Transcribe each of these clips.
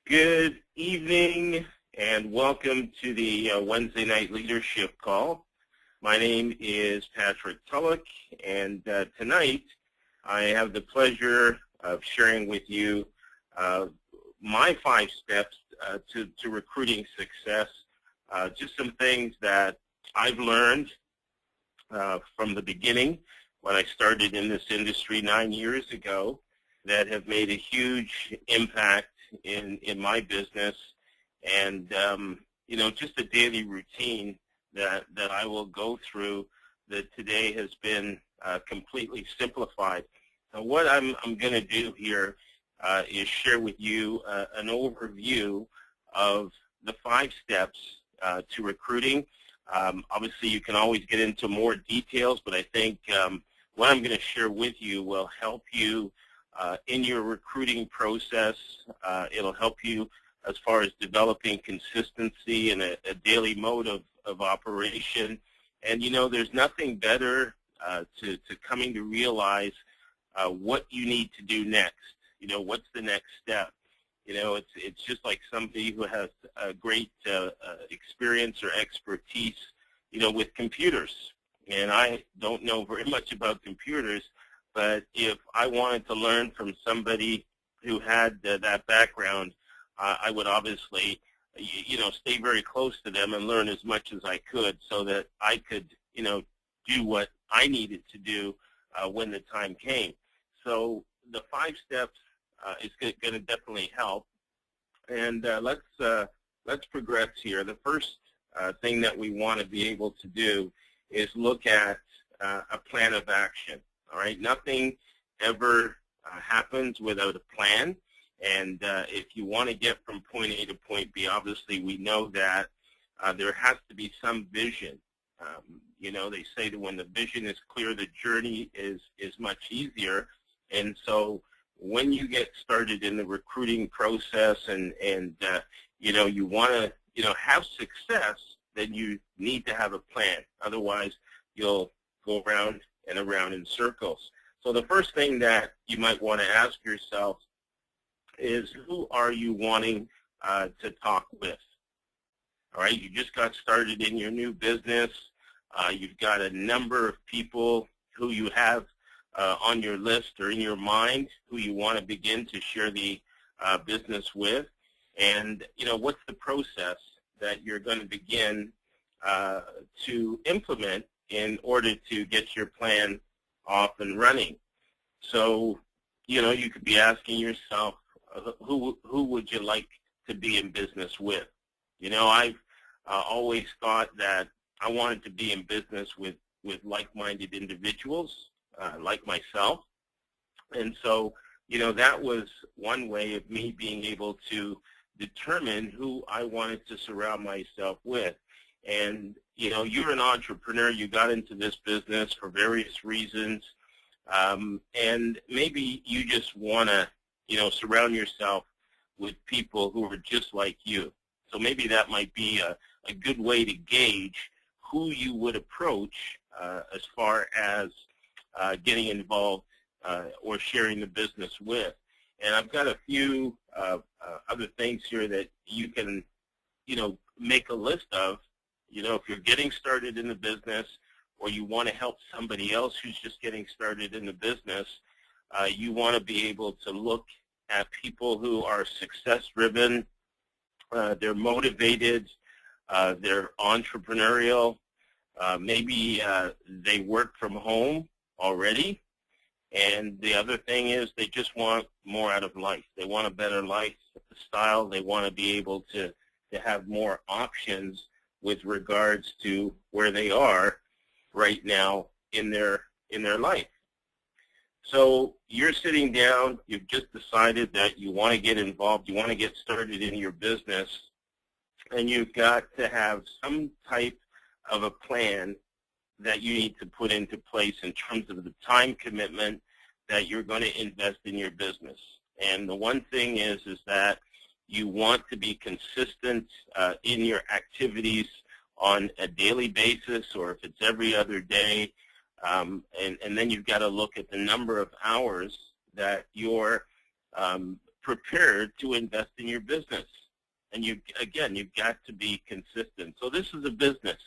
Good evening and welcome to the Wednesday night leadership call. My name is Patrick Tulloch, and tonight I have the pleasure of sharing with you my 5 steps to recruiting success. Just some things that I've learned from the beginning when I started in this industry 9 years ago that have made a huge impact in my business, and just a daily routine that I will go through that today has been completely simplified. So what I'm going to do here is share with you an overview of the 5 steps to recruiting. Obviously, you can always get into more details, but I think what I'm going to share with you will help you in your recruiting process. It'll help you as far as developing consistency and a daily mode of operation. And there's nothing better to coming to realize what you need to do next. What's the next step? It's just like somebody who has a great experience or expertise, with computers. And I don't know very much about computers, but if I wanted to learn from somebody who had that background, I would obviously, stay very close to them and learn as much as I could so that I could, do what I needed to do when the time came. So the 5 steps is going to definitely help. And let's progress here. The first thing that we want to be able to do is look at a plan of action. All right, nothing ever happens without a plan, and if you want to get from point A to point B, obviously we know that there has to be some vision. They say that when the vision is clear, the journey is much easier, and so when you get started in the recruiting process and you want to have success, then you need to have a plan. Otherwise, you'll go around and around in circles. So the first thing that you might want to ask yourself is, who are you wanting to talk with? All right, you just got started in your new business. You've got a number of people who you have on your list or in your mind who you want to begin to share the business with. And, what's the process that you're going to begin to implement in order to get your plan off and running? So, you could be asking yourself, who would you like to be in business with? I've always thought that I wanted to be in business with like-minded individuals, like myself. And so, that was one way of me being able to determine who I wanted to surround myself with. And, you're an entrepreneur. You got into this business for various reasons. And maybe you just want to, surround yourself with people who are just like you. So maybe that might be a good way to gauge who you would approach as far as getting involved or sharing the business with. And I've got a few other things here that you can, make a list of. If you're getting started in the business or you want to help somebody else who's just getting started in the business, you want to be able to look at people who are success-driven, they're motivated, they're entrepreneurial, maybe they work from home already, and the other thing is they just want more out of life. They want a better lifestyle. They want to be able to have more options with regards to where they are right now in their life. So you're sitting down, you've just decided that you want to get involved, you want to get started in your business, and you've got to have some type of a plan that you need to put into place in terms of the time commitment that you're going to invest in your business. And the one thing is that you want to be consistent in your activities on a daily basis, or if it's every other day, and then you've got to look at the number of hours that you're prepared to invest in your business. And you've got to be consistent. So this is a business.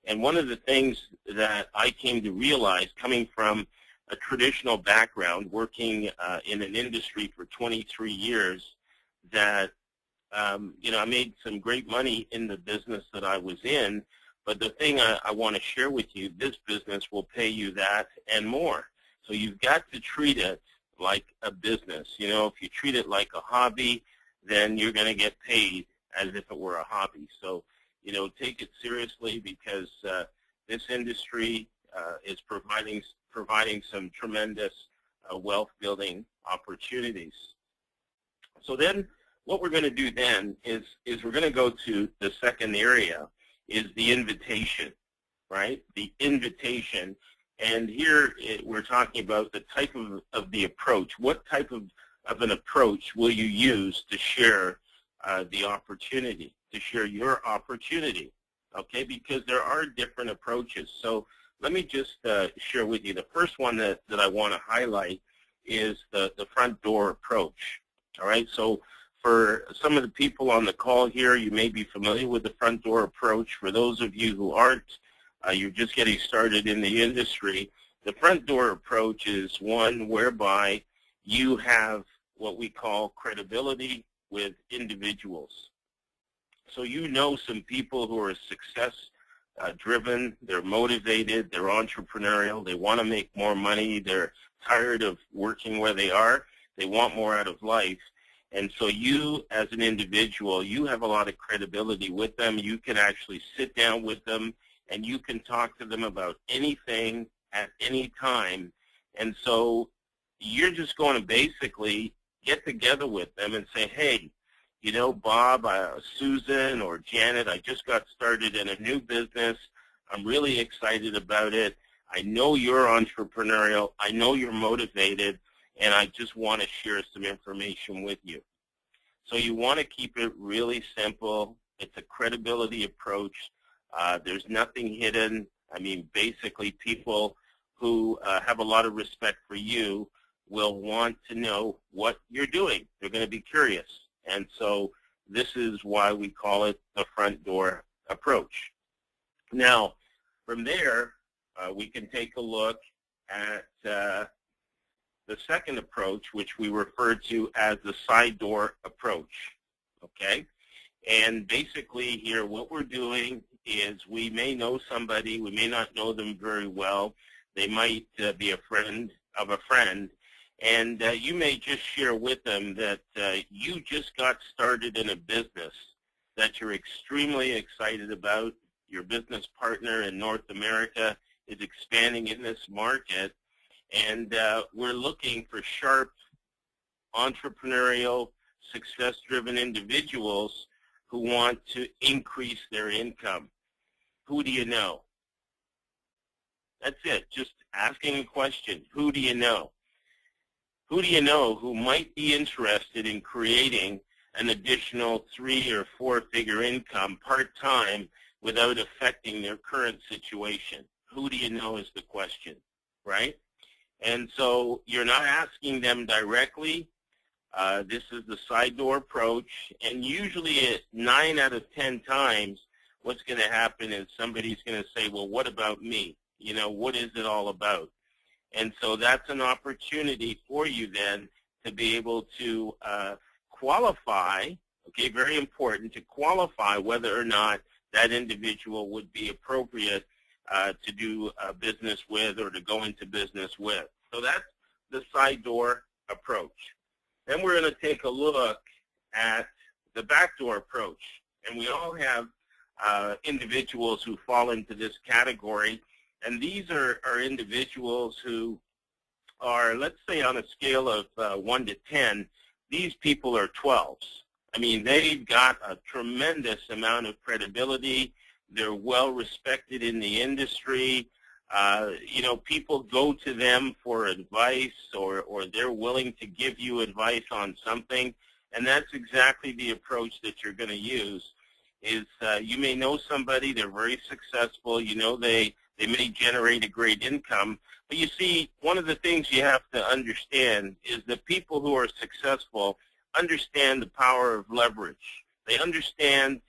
And one of the things that I came to realize, coming from a traditional background, working in an industry for 23 years, that I made some great money in the business that I was in. But the thing I want to share with you, this business will pay you that and more. So you've got to treat it like a business. If you treat it like a hobby, then you're going to get paid as if it were a hobby. So, take it seriously, because this industry is providing some tremendous wealth-building opportunities. So then what we're going to do then is we're going to go to the second area, is the invitation, right? The invitation. And here we're talking about the type of the approach. What type of an approach will you use to share the opportunity, to share your opportunity, okay? Because there are different approaches. So let me just share with you. The first one that I want to highlight is the front door approach, all right? So for some of the people on the call here, you may be familiar with the front door approach. For those of you who aren't, you're just getting started in the industry, the front door approach is one whereby you have what we call credibility with individuals. So some people who are success-driven, they're motivated, they're entrepreneurial, they want to make more money, they're tired of working where they are, they want more out of life. And so you, as an individual, you have a lot of credibility with them. You can actually sit down with them, and you can talk to them about anything at any time. And so you're just going to basically get together with them and say, hey, Bob, Susan, or Janet, I just got started in a new business. I'm really excited about it. I know you're entrepreneurial. I know you're motivated, and I just want to share some information with you. So you want to keep it really simple. It's a credibility approach. There's nothing hidden. I mean, basically, people who have a lot of respect for you will want to know what you're doing. They're going to be curious. And so this is why we call it the front door approach. Now, from there, we can take a look at the second approach, which we refer to as the side door approach, okay? And basically here, what we're doing is we may know somebody, we may not know them very well. They might be a friend of a friend, and you may just share with them that you just got started in a business that you're extremely excited about. Your business partner in North America is expanding in this market, and we're looking for sharp, entrepreneurial, success-driven individuals who want to increase their income. Who do you know? That's it, just asking a question. Who do you know? Who do you know who might be interested in creating an additional 3- or 4-figure income part-time without affecting their current situation? Who do you know is the question, right? And so you're not asking them directly. This is the side door approach, and usually 9 out of 10 times what's going to happen is somebody's going to say, well, what about me? What is it all about? And so that's an opportunity for you then to be able to qualify, okay, very important, to qualify whether or not that individual would be appropriate to do business with or to go into business with. So that's the side door approach. Then we're going to take a look at the back door approach. And we all have individuals who fall into this category. And these are individuals who are, let's say on a scale of 1 to 10, these people are 12s. I mean, they've got a tremendous amount of credibility. They're well respected in the industry. People go to them for advice, or they're willing to give you advice on something. And that's exactly the approach that you're going to use. Is you may know somebody, they're very successful, they may generate a great income. But you see, one of the things you have to understand is that people who are successful understand the power of leverage. They understand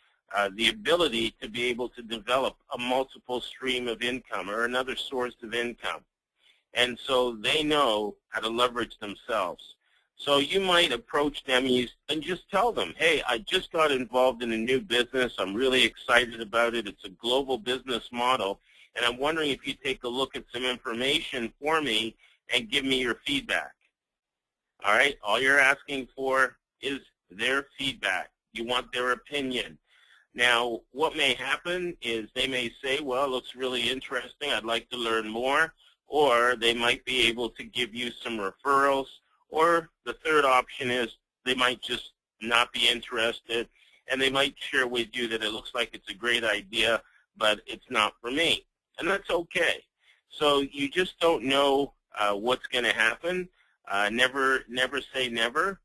the ability to be able to develop a multiple stream of income or another source of income. And so they know how to leverage themselves. So you might approach them and just tell them, hey, I just got involved in a new business. I'm really excited about it. It's a global business model. And I'm wondering if you take a look at some information for me and give me your feedback. All right? All you're asking for is their feedback. You want their opinion. Now, what may happen is they may say, well, it looks really interesting. I'd like to learn more. Or they might be able to give you some referrals. Or the third option is they might just not be interested, and they might share with you that it looks like it's a great idea, but it's not for me. And that's okay. So you just don't know what's going to happen. Never say never.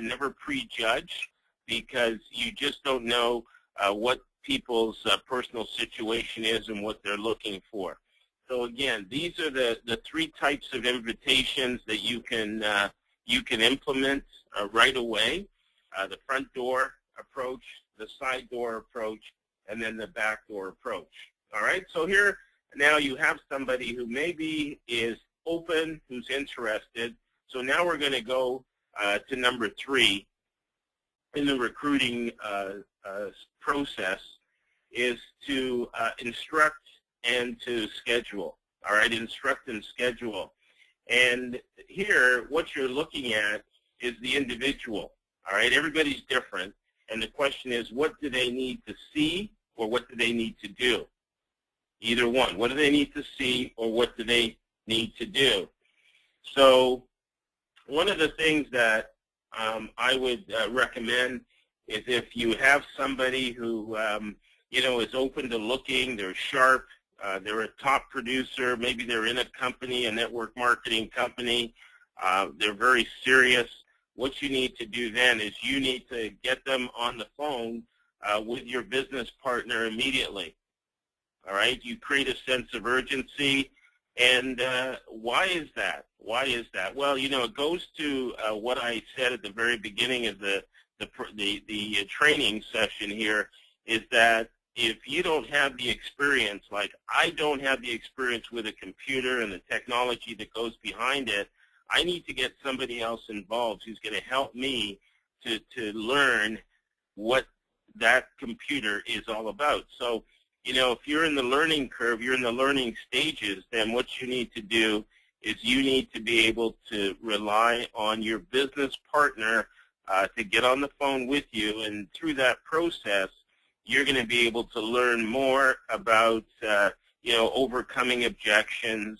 Never prejudge, because you just don't know what people's personal situation is and what they're looking for. So again, these are the three types of invitations that you can implement right away: the front door approach, the side door approach, and then the back door approach. All right. So here now you have somebody who maybe is open, who's interested. So now we're going to go to number 3 in the recruiting process, is to instruct and to schedule. All right, instruct and schedule. And here, what you're looking at is the individual. All right, everybody's different. And the question is, what do they need to see, or what do they need to do? Either one. What do they need to see, or what do they need to do? So one of the things that I would recommend is, if you have somebody who is open to looking, they're sharp, they're a top producer, maybe they're in a company, a network marketing company, they're very serious. What you need to do then is you need to get them on the phone with your business partner immediately. All right, you create a sense of urgency. And why is that? Why is that? Well, it goes to what I said at the very beginning of the training session here, is that if you don't have the experience, like I don't have the experience with a computer and the technology that goes behind it, I need to get somebody else involved who's going to help me to learn what that computer is all about. So, if you're in the learning curve, you're in the learning stages, then what you need to do is you need to be able to rely on your business partner to get on the phone with you. And through that process, you're going to be able to learn more about, overcoming objections,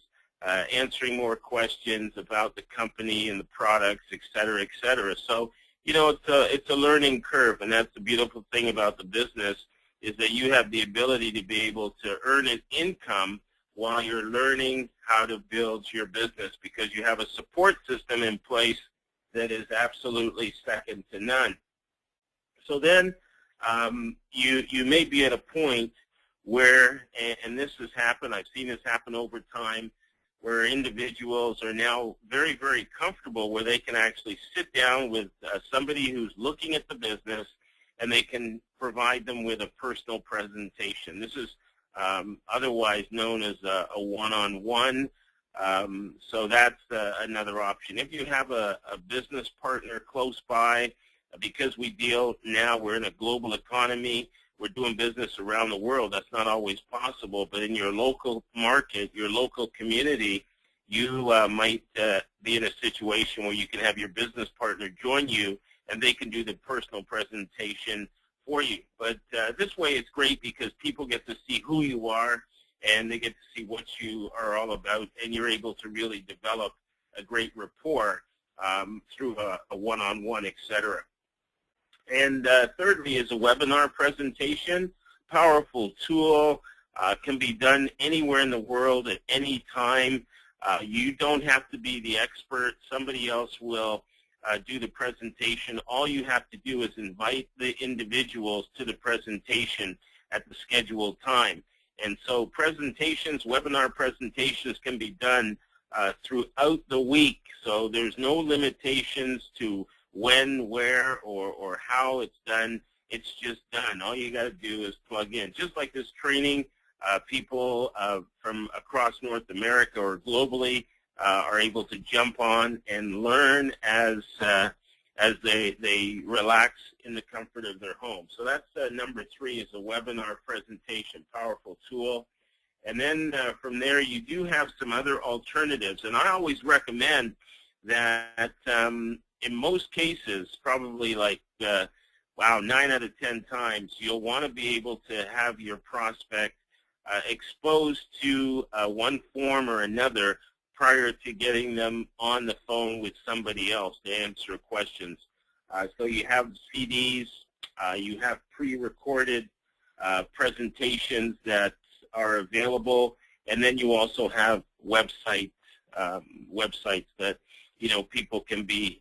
answering more questions about the company and the products, et cetera, et cetera. So, it's a learning curve, and that's the beautiful thing about the business, is that you have the ability to be able to earn an income while you're learning how to build your business, because you have a support system in place that is absolutely second to none. So then you may be at a point where, and this has happened, I've seen this happen over time, where individuals are now very, very comfortable where they can actually sit down with somebody who's looking at the business, and they can provide them with a personal presentation. This is otherwise known as a one-on-one. So that's another option. If you have a business partner close by, because we're in a global economy, we're doing business around the world. That's not always possible, but in your local market, your local community, you might be in a situation where you can have your business partner join you, and they can do the personal presentation for you. But this way it's great, because people get to see who you are, and they get to see what you are all about, and you're able to really develop a great rapport through a one-on-one, et cetera. And thirdly is a webinar presentation. Powerful tool, can be done anywhere in the world at any time. You don't have to be the expert. Somebody else will do the presentation. All you have to do is invite the individuals to the presentation at the scheduled time. And so presentations, webinar presentations, can be done throughout the week. So there's no limitations to when, where, or how it's done. It's just done. All you got to do is plug in. Just like this training, people from across North America or globally are able to jump on and learn as they relax in the comfort of their home. So that's number 3 is a webinar presentation, powerful tool. And then from there, you do have some other alternatives. And I always recommend that in most cases, probably like, 9 out of 10 times, you'll want to be able to have your prospect exposed to one form or another prior to getting them on the phone with somebody else to answer questions. So you have CDs, you have pre-recorded presentations that are available, and then you also have websites that people can be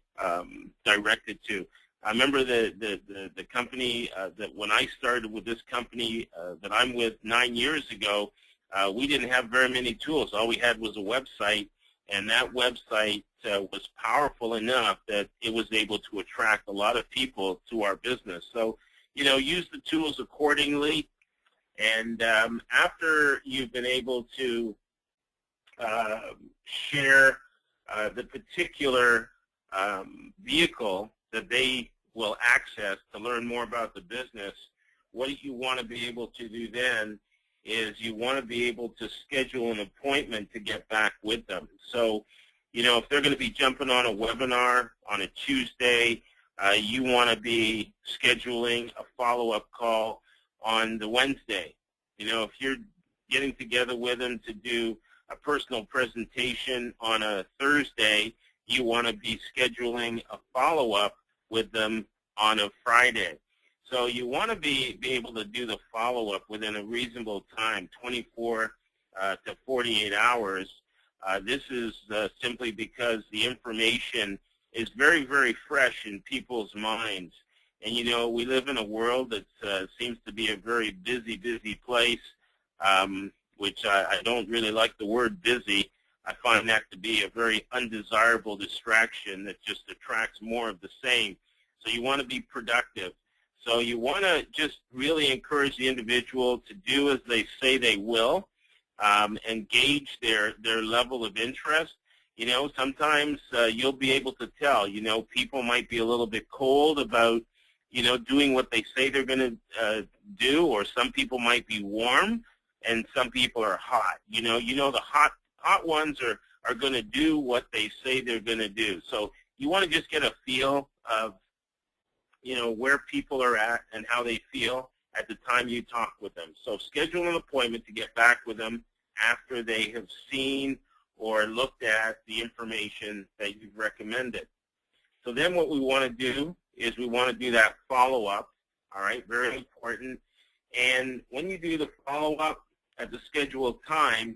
directed to. I remember the company that when I started with this company that I'm with 9 years ago, we didn't have very many tools. All we had was a website, and that website was powerful enough that it was able to attract a lot of people to our business. So, use the tools accordingly. And after you've been able to share the particular vehicle that they will access to learn more about the business, what you want to be able to do then is you want to be able to schedule an appointment to get back with them. So, if they're going to be jumping on a webinar on a Tuesday, you want to be scheduling a follow-up call on the Wednesday. If you're getting together with them to do a personal presentation on a Thursday, you want to be scheduling a follow-up with them on a Friday. So you want to be able to do the follow-up within a reasonable time, 24 to 48 hours. This is simply because the information is very, very fresh in people's minds. And, we live in a world that seems to be a very busy, busy place, which I don't really like the word busy. I find that to be a very undesirable distraction that just attracts more of the same. So you want to be productive. So you want to just really encourage the individual to do as they say they will, and gauge their level of interest. Sometimes you'll be able to tell, people might be a little bit cold about, doing what they say they're going to do, or some people might be warm and some people are hot. The hot ones are going to do what they say they're going to do. So you want to just get a feel of, where people are at and how they feel at the time you talk with them. So schedule an appointment to get back with them after they have seen or looked at the information that you've recommended. So then what we want to do is we want to do that follow-up, all right, very important. And when you do the follow-up at the scheduled time,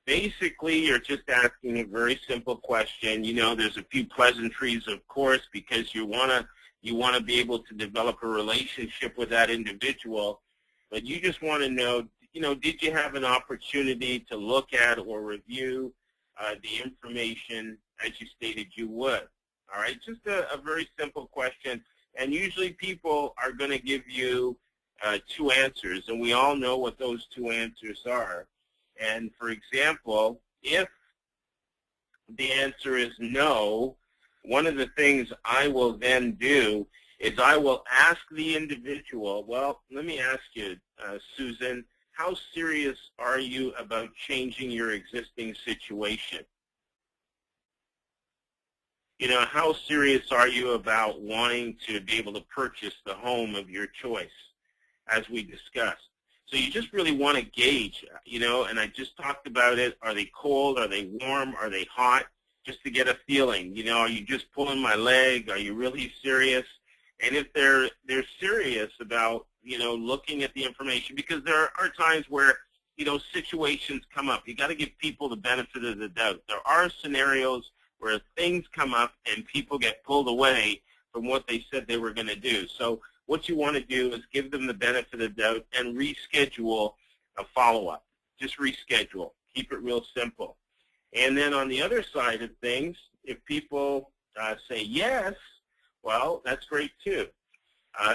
basically you're just asking a very simple question. There's a few pleasantries, of course, because you want to be able to develop a relationship with that individual, but you just want to know, did you have an opportunity to look at or review the information as you stated you would? All right, just a very simple question. And usually people are going to give you 2 answers, and we all know what those 2 answers are. And for example, if the answer is no, one of the things I will then do is I will ask the individual, well, let me ask you, Susan, how serious are you about changing your existing situation? How serious are you about wanting to be able to purchase the home of your choice, as we discussed? So you just really want to gauge, and I just talked about it. Are they cold? Are they warm? Are they hot? Just to get a feeling. Are you just pulling my leg? Are you really serious? And if they're serious about, looking at the information, because there are times where, situations come up. You got to give people the benefit of the doubt. There are scenarios where things come up and people get pulled away from what they said they were going to do. So what you want to do is give them the benefit of the doubt and reschedule a follow-up. Just reschedule. Keep it real simple. And then on the other side of things, if people say yes, Well, that's great too.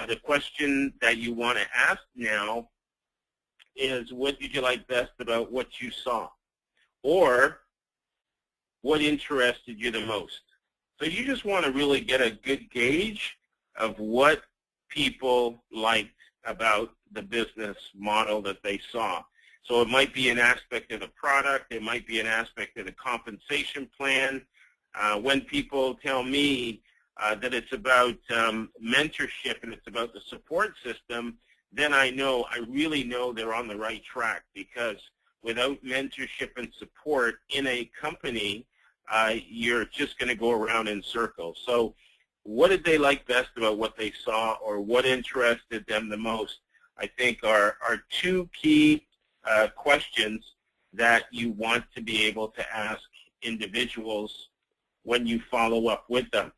The question that you want to ask now is, what did you like best about what you saw? Or what interested you the most? So you just want to really get a good gauge of what people liked about the business model that they saw. So it might be an aspect of the product. It might be an aspect of the compensation plan. When people tell me that it's about mentorship and it's about the support system, then I really know they're on the right track, because without mentorship and support in a company, you're just going to go around in circles. So what did they like best about what they saw, or what interested them the most, I think are two key questions that you want to be able to ask individuals when you follow up with them.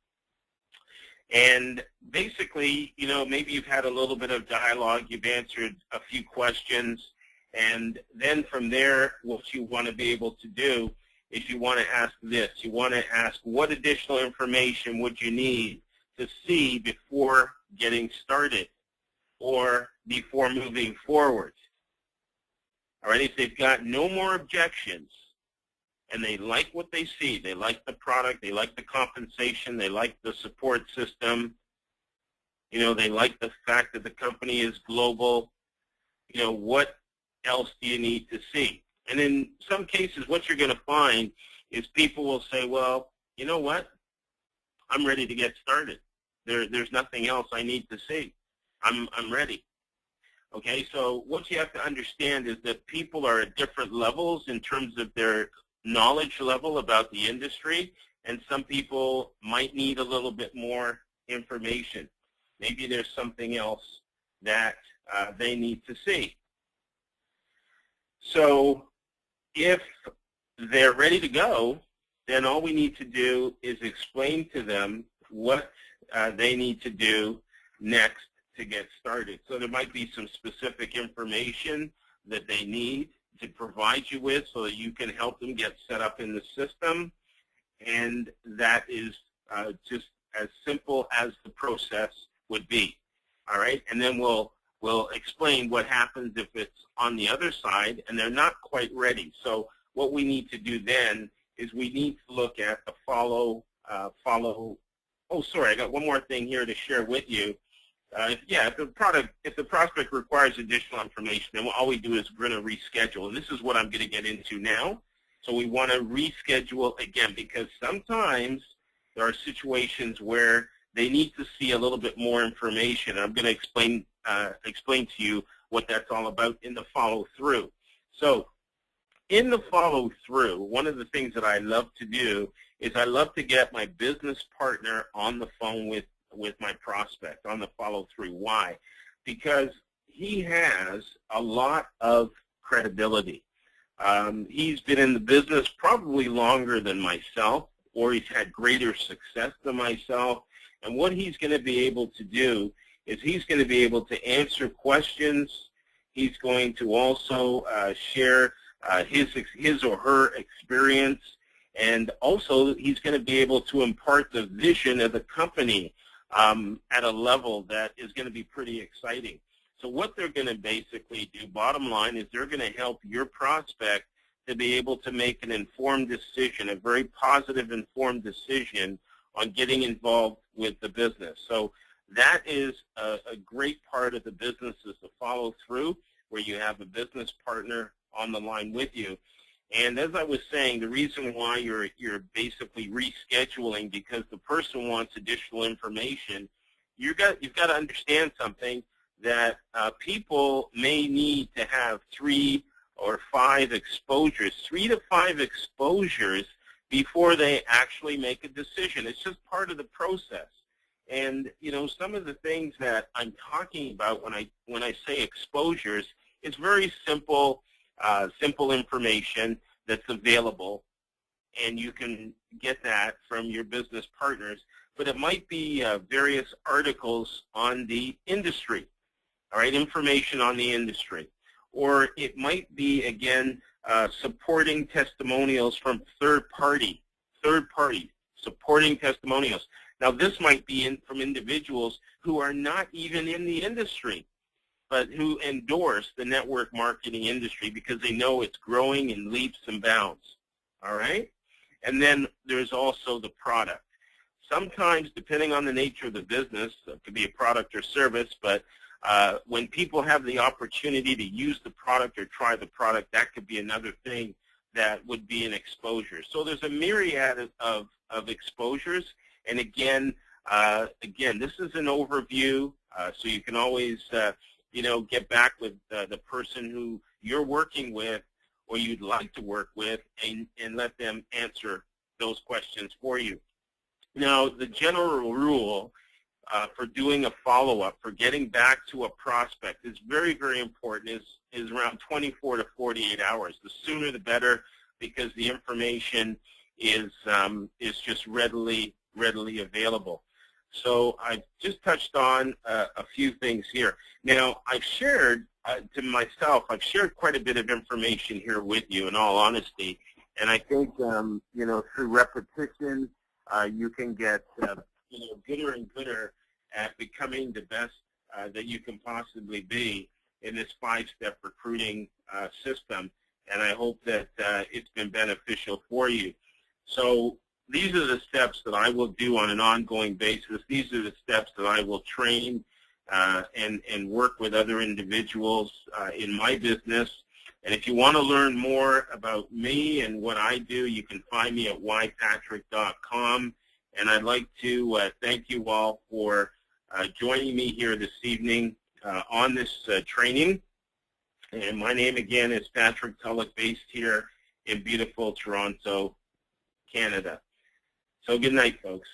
And basically, maybe you've had a little bit of dialogue, you've answered a few questions, and then from there, what you want to be able to do is you want to ask this. You want to ask, what additional information would you need to see before getting started or before moving forward? All right, if they've got no more objections and they like what they see, they like the product, they like the compensation, they like the support system, they like the fact that the company is global, what else do you need to see? And in some cases, what you're going to find is people will say, well, you know what? I'm ready to get started. There's nothing else I need to see. I'm ready. Okay, so what you have to understand is that people are at different levels in terms of their knowledge level about the industry, and some people might need a little bit more information. Maybe there's something else that they need to see. So if they're ready to go, then all we need to do is explain to them what they need to do next to get started. So there might be some specific information that they need to provide you with so that you can help them get set up in the system, and that is just as simple as the process would be. All right, and then we'll explain what happens if it's on the other side and they're not quite ready. So what we need to do then is we need to look at the follow. Oh, sorry, I got one more thing here to share with you. If the prospect requires additional information, then all we do is we're going to reschedule. And this is what I'm going to get into now. So we want to reschedule again, because sometimes there are situations where they need to see a little bit more information. I'm going to explain to you what that's all about in the follow-through. So in the follow-through, one of the things that I love to do is I love to get my business partner on the phone with my prospect on the follow-through. Why? Because he has a lot of credibility. He's been in the business probably longer than myself, or he's had greater success than myself. And what he's going to be able to do is he's going to be able to answer questions. He's going to also share his or her experience. And also, he's going to be able to impart the vision of the company at a level that is going to be pretty exciting. So what they're going to basically do, bottom line, is they're going to help your prospect to be able to make an informed decision, a very positive informed decision on getting involved with the business. So that is a great part of the business, is the follow through, where you have a business partner on the line with you. And as I was saying, the reason why you're basically rescheduling, because the person wants additional information, you've got to understand something, that people may need to have 3 or 5 exposures, 3 to 5 exposures before they actually make a decision. It's just part of the process. And some of the things that I'm talking about when I say exposures, it's very simple. Simple information that's available, and you can get that from your business partners. But it might be various articles on the industry, all right, information on the industry. Or it might be, again, supporting testimonials from third party supporting testimonials. Now, this might be from individuals who are not even in the industry, but who endorse the network marketing industry because they know it's growing in leaps and bounds, all right? And then there's also the product. Sometimes, depending on the nature of the business, it could be a product or service, but when people have the opportunity to use the product or try the product, that could be another thing that would be an exposure. So there's a myriad of exposures, and again, this is an overview, so you can always get back with the person who you're working with or you'd like to work with and let them answer those questions for you. Now, the general rule for doing a follow-up, for getting back to a prospect is very, very important, is around 24 to 48 hours. The sooner the better, because the information is just readily available. So I've just touched on a few things here. Now, I've shared, to myself, I've shared quite a bit of information here with you, in all honesty, and I think, through repetition, you can get, gooder and gooder at becoming the best that you can possibly be in this 5-step recruiting system, and I hope that it's been beneficial for you. So these are the steps that I will do on an ongoing basis. These are the steps that I will train and work with other individuals in my business. And if you want to learn more about me and what I do, you can find me at ypatrick.com. And I'd like to thank you all for joining me here this evening on this training. And my name again is Patrick Tulloch, based here in beautiful Toronto, Canada. So good night, folks.